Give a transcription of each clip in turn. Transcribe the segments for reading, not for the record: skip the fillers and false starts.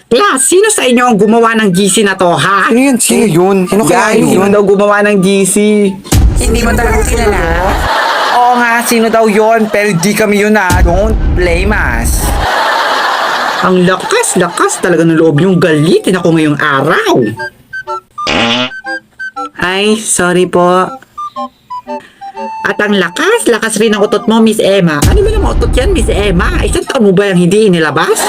Class, sino sa inyo ang gumawa ng GC na to, ha? Ano yan? Sino yun? Sino kaya Guys, sino yun? daw gumawa ng GC? Hindi mo talaga kilala? Oo nga, sino daw yon? Pero di kami yun ha. Don't blame us. Ang lakas talaga ng loob yung galitin ako ngayong araw. Ay, sorry po. At ang lakas rin ang utot mo, Miss Emma. Ano ba naman utot yan, Miss Emma? Isang taon mo ba yung hindi inilabas?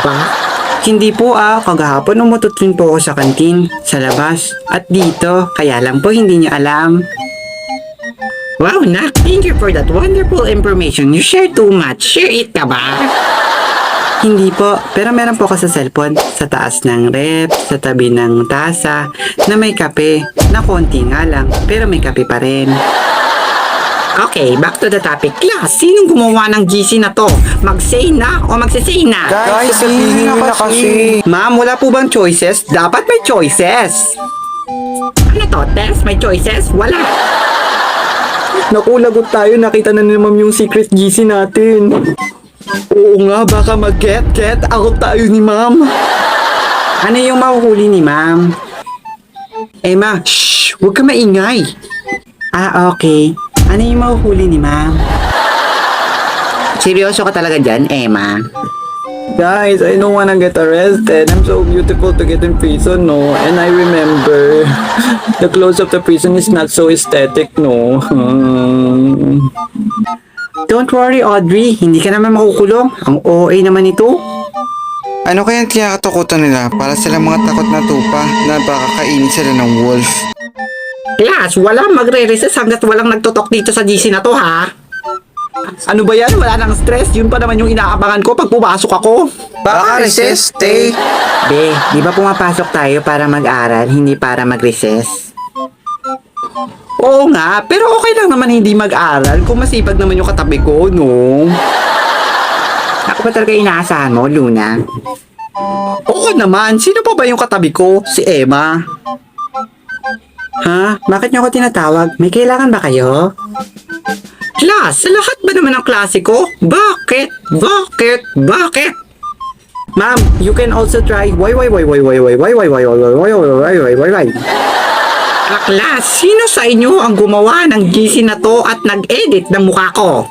Ba? Hindi po kagahapon umutot rin po ako sa kantin, sa labas, at dito, kaya lang po hindi niyo alam. Wow, Nak, thank you for that wonderful information. You share too much. Share it ka ba? Hindi po, pero meron po ako sa cellphone, sa taas ng rep, sa tabi ng tasa, na may kape, na konti nga lang, pero may kape pa rin. Okay, back to the topic. Class, sinong gumawa ng GC na to? Mag-say na o magsisay na? Guys, sabihin nyo na kasi. Ma'am, wala po bang choices? Dapat may choices. Ano to, Tess? May choices? Wala. Naku, lagot tayo. Nakita na ni ma'am yung secret GC natin. Oo nga, baka mag-get out tayo ni ma'am. Ano yung mahuhuli ni ma'am? Emma, shh! Huwag ka maingay. Okay. Ano yung mahuhuli ni ma'am? Seryoso ka talaga dyan, Emma? Guys, I don't wanna get arrested. I'm so beautiful to get in prison, no? And I remember, the clothes of the prison is not so aesthetic, no? Don't worry, Audrey. Hindi ka naman makukulong. Ang OA naman ito. Ano kaya ang tinakatakutan nila para sila mga takot na tupa na baka kainin sila ng wolf? Class, walang magre-recess hanggat walang nagtutok dito sa GC na to, ha? Ano ba yan? Wala nang stress. Yun pa naman yung inaabangan ko pag pumasok ako. Baka recess, stay. Be, di ba pumapasok tayo para mag-aral, hindi para mag-recess? Oo nga, pero okay lang naman hindi mag-aral kung masipag naman yung katabi ko, no? Ako ba talaga inaasahan mo, Luna? Oo naman, sino pa ba yung katabi ko? Si Emma. Ha? Bakit niyo ako tinatawag? May kailangan ba kayo? Class, sa lahat ba naman ng klase ko? Bakit? Ma'am, you can also try why. Class, sino sa inyo ang gumawa ng GC na to at nag-edit ng mukha ko?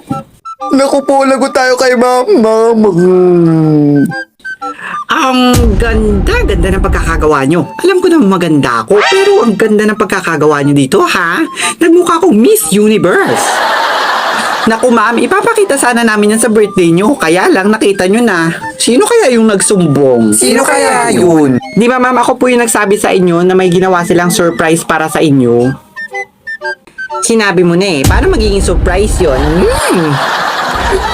Naku po, lagot tayo kay ma'am. Ang ganda ng pagkakagawa nyo. Alam ko na maganda ako, pero ang ganda ng pagkakagawa nyo dito, ha? Nagmukha akong Miss Universe. Naku ma'am, ipapakita sana namin yan sa birthday nyo. Kaya lang nakita nyo na. Sino kaya yung nagsumbong? Sino kaya yun? Di ba ma'am, ako po yung nagsabi sa inyo na may ginawa silang surprise para sa inyo? Sinabi mo na paano magiging surprise yun?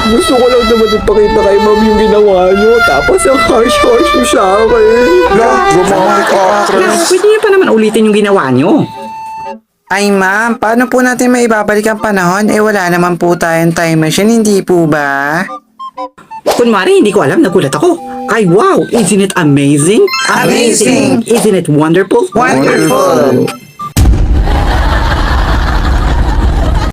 Gusto ko lang naman ipakita kay ma'am yung ginawa nyo. Tapos ang harsh nyo sa akin. Romantic actress. Pwede nyo pa naman ulitin yung ginawa nyo. Ay ma'am, paano po natin maibabalik ang panahon? Wala naman po tayong time machine, hindi po ba? Kunwari, hindi ko alam, nagulat ako. Ay, wow! Isn't it amazing? Amazing! Isn't it wonderful? Wonderful!